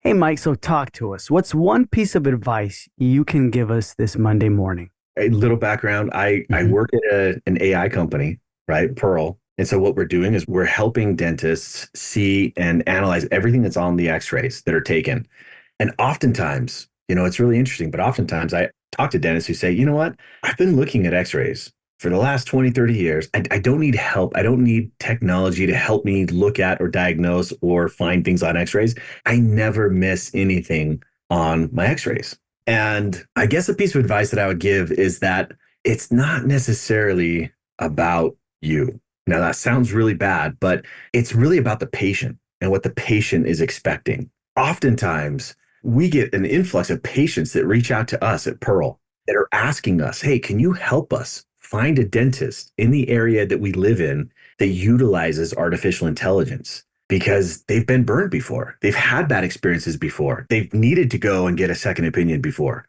Hey, Mike, so talk to us. What's one piece of advice you can give us this Monday morning? A little background. I Hmm. work at an AI company, right? Pearl. And so what we're doing is we're helping dentists see and analyze everything that's on the x-rays that are taken. And oftentimes, it's really interesting, but oftentimes I talk to dentists who say, you know what? I've been looking at x-rays for the last 20, 30 years. I don't need help. I don't need technology to help me look at or diagnose or find things on x-rays. I never miss anything on my x-rays. And I guess a piece of advice that I would give is that it's not necessarily about you. Now, that sounds really bad, but it's really about the patient and what the patient is expecting. Oftentimes, we get an influx of patients that reach out to us at Pearl that are asking us, hey, can you help us find a dentist in the area that we live in that utilizes artificial intelligence? Because they've been burned before. They've had bad experiences before. They've needed to go and get a second opinion before.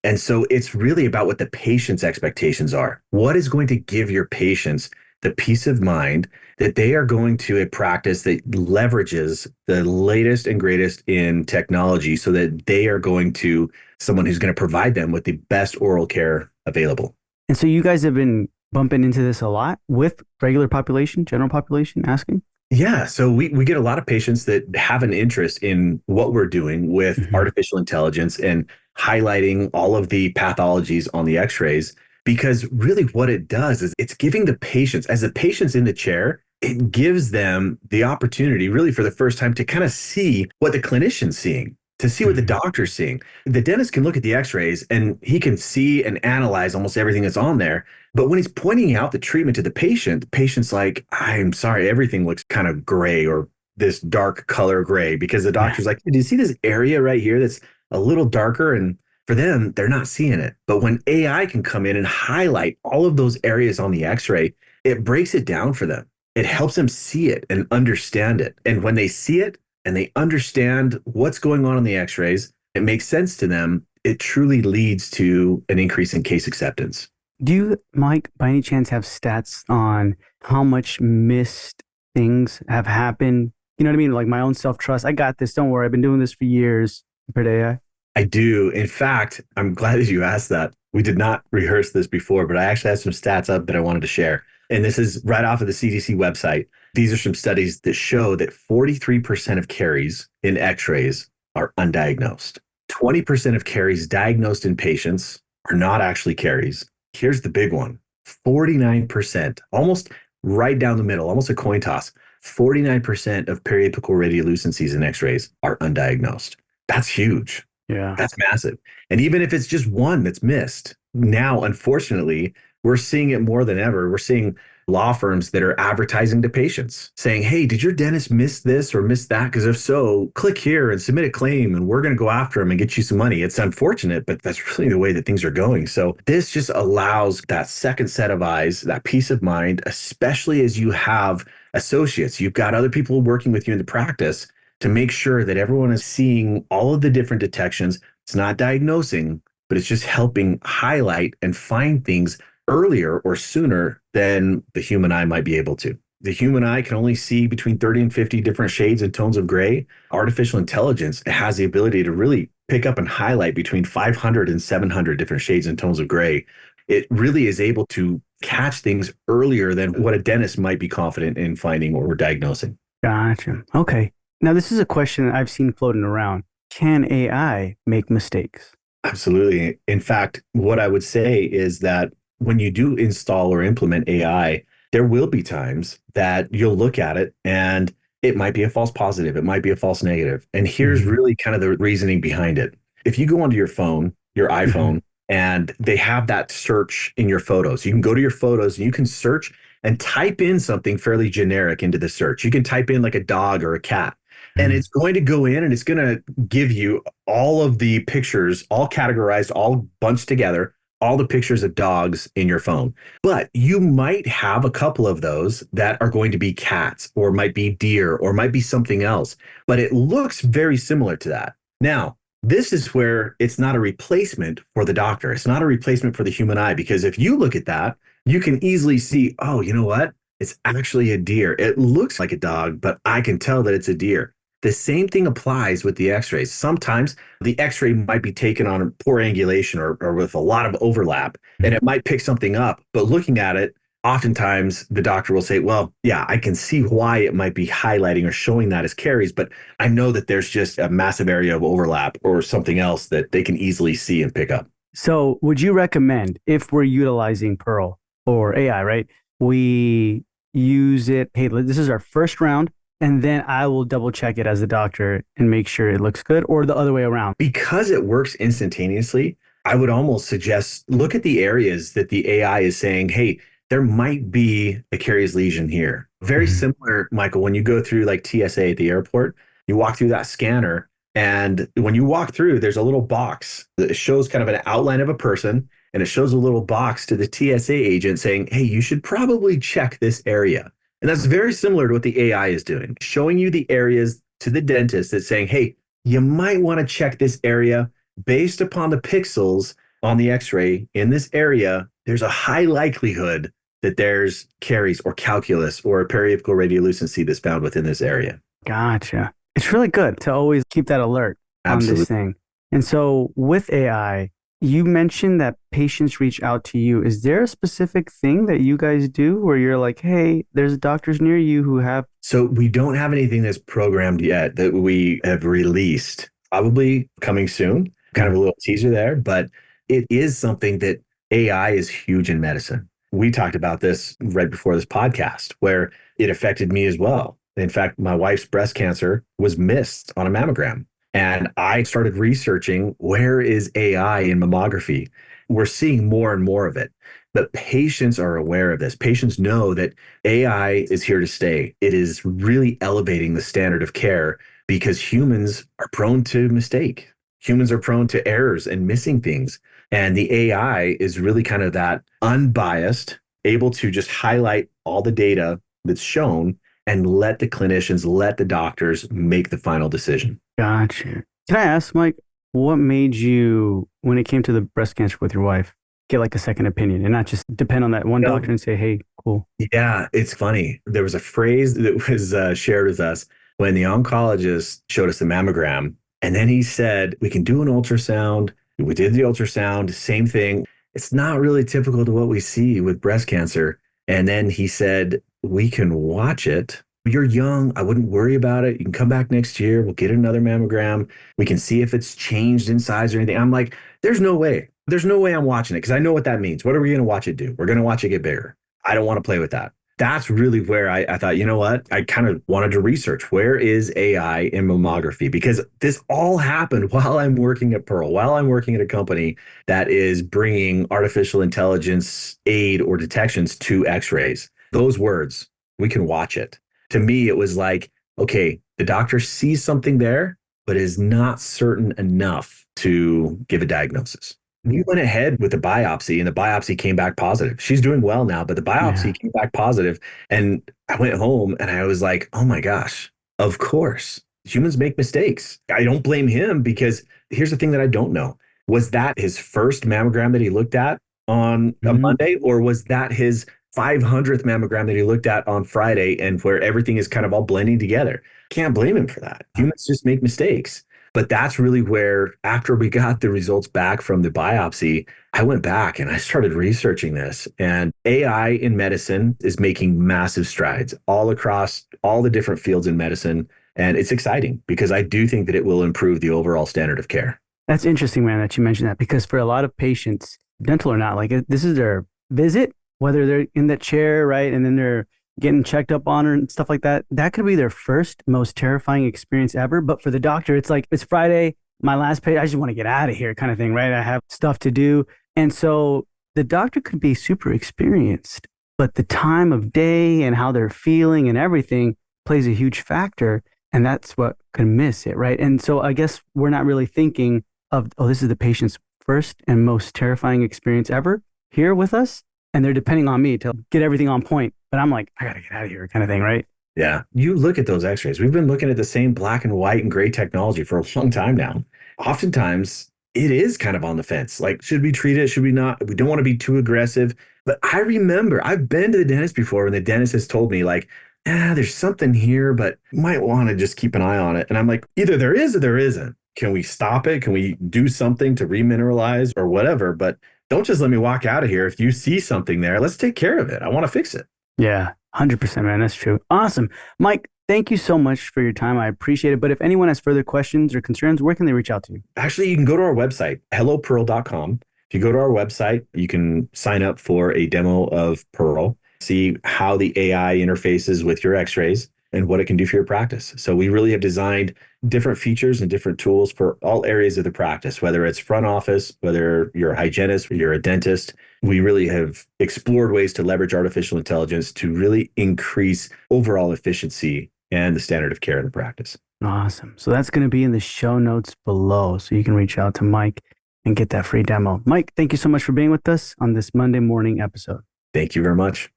And so it's really about what the patient's expectations are. What is going to give your patients the peace of mind that they are going to a practice that leverages the latest and greatest in technology so that they are going to someone who's going to provide them with the best oral care available? And so you guys have been bumping into this a lot with regular population, general population asking? Yeah, so we get a lot of patients that have an interest in what we're doing with Hmm. artificial intelligence and highlighting all of the pathologies on the x-rays because really what it does is it's giving the patients, as the patient's in the chair, it gives them the opportunity really for the first time to kind of see what the clinician's seeing, to see what the Hmm. doctor's seeing. The dentist can look at the x-rays and he can see and analyze almost everything that's on there, but when he's pointing out the treatment to the patient's like, I'm sorry, everything looks kind of gray or this dark color gray because the Yeah. doctor's like, do you see this area right here that's a little darker? And for them, they're not seeing it. But when AI can come in and highlight all of those areas on the x ray, it breaks it down for them. It helps them see it and understand it. And when they see it and they understand what's going on the x rays, it makes sense to them. It truly leads to an increase in case acceptance. Do you, Mike, by any chance have stats on how much missed things have happened? You know what I mean? Like my own self-trust. I got this. Don't worry. I've been doing this for years compared to AI. I do. In fact, I'm glad that you asked that. We did not rehearse this before, but I actually had some stats up that I wanted to share. And this is right off of the CDC website. These are some studies that show that 43% of caries in x rays are undiagnosed. 20% of caries diagnosed in patients are not actually caries. Here's the big one: 49%, almost right down the middle, almost a coin toss. 49% of periapical radiolucencies in x rays are undiagnosed. That's huge. Yeah. That's massive. And even if it's just one that's missed, now, unfortunately, we're seeing it more than ever. We're seeing law firms that are advertising to patients saying, hey, did your dentist miss this or miss that? Because if so, click here and submit a claim and we're going to go after them and get you some money. It's unfortunate, but that's really the way that things are going. So this just allows that second set of eyes, that peace of mind, especially as you have associates, you've got other people working with you in the practice to make sure that everyone is seeing all of the different detections. It's not diagnosing, but it's just helping highlight and find things earlier or sooner than the human eye might be able to. The human eye can only see between 30 and 50 different shades and tones of gray. Artificial intelligence has the ability to really pick up and highlight between 500 and 700 different shades and tones of gray. It really is able to catch things earlier than what a dentist might be confident in finding or diagnosing. Gotcha. Okay. Now, this is a question that I've seen floating around. Can AI make mistakes? Absolutely. In fact, what I would say is that when you do install or implement AI, there will be times that you'll look at it and it might be a false positive, it might be a false negative. And here's Hmm. really kind of the reasoning behind it. If you go onto your phone, your Hmm. iPhone, and they have that search in your photos, you can go to your photos and you can search and type in something fairly generic into the search. You can type in like a dog or a cat, and Hmm. it's going to go in and it's going to give you all of the pictures, all categorized, all bunched together, all the pictures of dogs in your phone. But you might have a couple of those that are going to be cats or might be deer or might be something else, but it looks very similar to that. Now, this is where it's not a replacement for the doctor. It's not a replacement for the human eye, because if you look at that, you can easily see, oh, you know what? It's actually a deer. It looks like a dog, but I can tell that it's a deer. The same thing applies with the x-rays. Sometimes the x-ray might be taken on poor angulation or with a lot of overlap, and it might pick something up. But looking at it, oftentimes the doctor will say, well, yeah, I can see why it might be highlighting or showing that as caries, but I know that there's just a massive area of overlap or something else that they can easily see and pick up. So, would you recommend if we're utilizing Pearl or AI, right? We use it, hey, this is our first round, and then I will double check it as a doctor and make sure it looks good, or the other way around. Because it works instantaneously, I would almost suggest look at the areas that the AI is saying, hey, there might be a caries lesion here. Very Mhm. similar, Michael, when you go through like TSA at the airport, you walk through that scanner. And when you walk through, there's a little box that shows kind of an outline of a person. And it shows a little box to the TSA agent saying, hey, you should probably check this area. And that's very similar to what the AI is doing, showing you the areas to the dentist that's saying, hey, you might want to check this area based upon the pixels on the x-ray in this area. There's a high likelihood that there's caries or calculus or a periapical radiolucency that's found within this area. Gotcha. It's really good to always keep that alert on this Absolutely. thing. And so with AI, you mentioned that patients reach out to you. Is there a specific thing that you guys do where you're like, hey, there's doctors near you who have. So we don't have anything that's programmed yet that we have released. Probably coming soon. Kind of a little teaser there, but it is something that AI is huge in medicine. We talked about this right before this podcast, where it affected me as well. In fact, my wife's breast cancer was missed on a mammogram. And I started researching where is AI in mammography. We're seeing more and more of it, but patients are aware of this. Patients know that AI is here to stay. It is really elevating the standard of care because humans are prone to mistake. Humans are prone to errors and missing things. And the AI is really kind of that unbiased, able to just highlight all the data that's shown and let the clinicians, let the doctors make the final decision. Gotcha. Can I ask, Mike, what made you, when it came to the breast cancer with your wife, get like a second opinion and not just depend on that one Yeah. doctor and say, hey, cool. Yeah, it's funny. There was a phrase that was shared with us when the oncologist showed us the mammogram. And then he said, we can do an ultrasound. We did the ultrasound, same thing. It's not really typical to what we see with breast cancer. And then he said, we can watch it. You're young. I wouldn't worry about it. You can come back next year. We'll get another mammogram. We can see if it's changed in size or anything. I'm like, there's no way. There's no way I'm watching it because I know what that means. What are we going to watch it do? We're going to watch it get bigger. I don't want to play with that. That's really where I thought, you know what? I kind of wanted to research where is AI in mammography because this all happened while I'm working at Pearl, while I'm working at a company that is bringing artificial intelligence aid or detections to x-rays. Those words, we can watch it. To me, it was like, okay, the doctor sees something there, but is not certain enough to give a diagnosis. We went ahead with the biopsy and the biopsy came back positive. She's doing well now, but the Yeah. biopsy came back positive. And I went home and I was like, oh my gosh, of course, humans make mistakes. I don't blame him because here's the thing that I don't know. Was that his first mammogram that he looked at on a Mhm. Monday, or was that his 500th mammogram that he looked at on Friday and where everything is kind of all blending together? Can't blame him for that. Humans just make mistakes. But that's really where, after we got the results back from the biopsy, I went back and I started researching this. And AI in medicine is making massive strides all across all the different fields in medicine. And it's exciting because I do think that it will improve the overall standard of care. That's interesting, man, that you mentioned that because for a lot of patients, dental or not, like this is their visit, whether they're in that chair, right? And then they're getting checked up on and stuff like that. That could be their first, most terrifying experience ever. But for the doctor, it's like, it's Friday, my last pay, I just want to get out of here kind of thing, right? I have stuff to do. And so the doctor could be super experienced, but the time of day and how they're feeling and everything plays a huge factor. And that's what could miss it, right? And so I guess we're not really thinking of, oh, this is the patient's first and most terrifying experience ever here with us. And they're depending on me to get everything on point. But I'm like, I got to get out of here kind of thing, right? Yeah. You look at those x-rays. We've been looking at the same black and white and gray technology for a long time now. Oftentimes, it is kind of on the fence. Like, should we treat it? Should we not? We don't want to be too aggressive. But I remember I've been to the dentist before and the dentist has told me, like, there's something here, but you might want to just keep an eye on it. And I'm like, either there is or there isn't. Can we stop it? Can we do something to remineralize or whatever? But don't just let me walk out of here. If you see something there, let's take care of it. I want to fix it. Yeah, 100%, man. That's true. Awesome. Mike, thank you so much for your time. I appreciate it. But if anyone has further questions or concerns, where can they reach out to you? Actually, you can go to our website, hellopearl.com. If you go to our website, you can sign up for a demo of Pearl, see how the AI interfaces with your x-rays and what it can do for your practice. So we really have designed different features and different tools for all areas of the practice, whether it's front office, whether you're a hygienist, or you're a dentist. We really have explored ways to leverage artificial intelligence to really increase overall efficiency and the standard of care in the practice. Awesome. So that's going to be in the show notes below. So you can reach out to Mike and get that free demo. Mike, thank you so much for being with us on this Monday morning episode. Thank you very much.